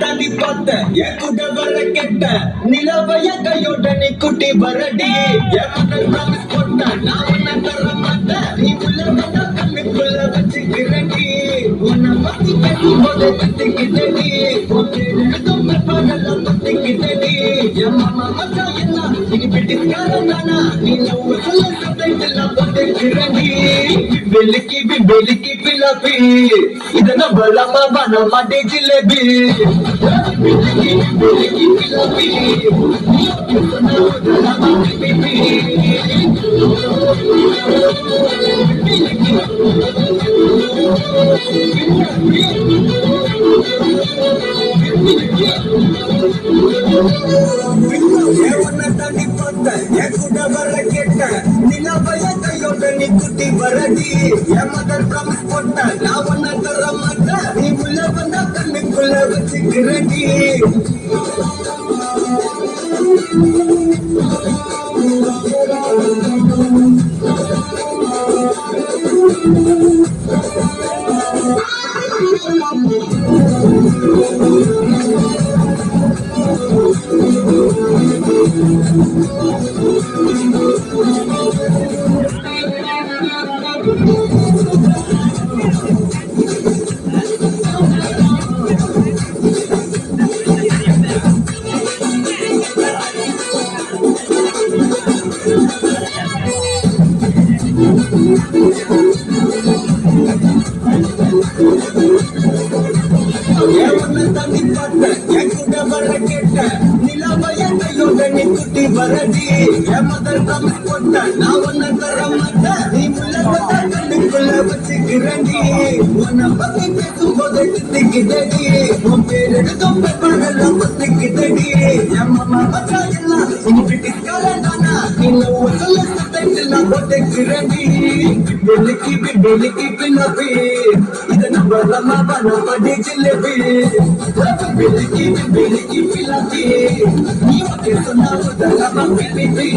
தாண்டி பார்த்த என் கூட வர கெட்ட நிலவைய கையோட நீ குட்டி வரடி என் போட்ட நான் உன்னை தர மாட்டேன் நீ உள்ள வந்தா கண்ணுக்குள்ள வச்சுக்கிறடி உன்னை பத்தி கேட்கும் போது கத்துக்கிட்டடி பகல பத்திக்கிட்டடி என் மாமா மச்சா எல்லாம் நீ பிடிக்காரன் தானா நீ நம்ம சொல்ல சப்டைட்டில் போட்டுக்கிறடி बिबेलिकी पिलापी इतना बड़ा मामा ना माटे जिलेबी बिबेलिकी पिलापी इतना बड़ा माटे पिपी कुटी बरडी मदर प्रॉमिस पोटा ना वना कर माता नी मुल्ला बंदा कन्ने कुल्ला वचिकरडी कुटी बरडी मदर प्रॉमिस पोटा ना वना कर माता नी मुल्ला बंदा कन्ने कुल्ला वचिकरडी वना पति पे तू बोले तिकिदडी ओ पेरे तो पे पगल पतिकिदडी या मामा बचा इल्ला नी पिटिकारा नाना नी लो चल सटैटिल ना बोटेकिरडी बिबेलिकी पिलापी इतना बड़ा मामा ना पड़ी जिलेबी बिबेलिकी पिलापी नी के सुना उधर हम पिपी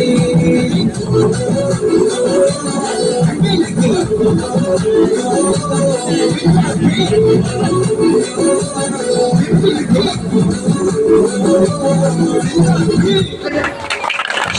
Thank you.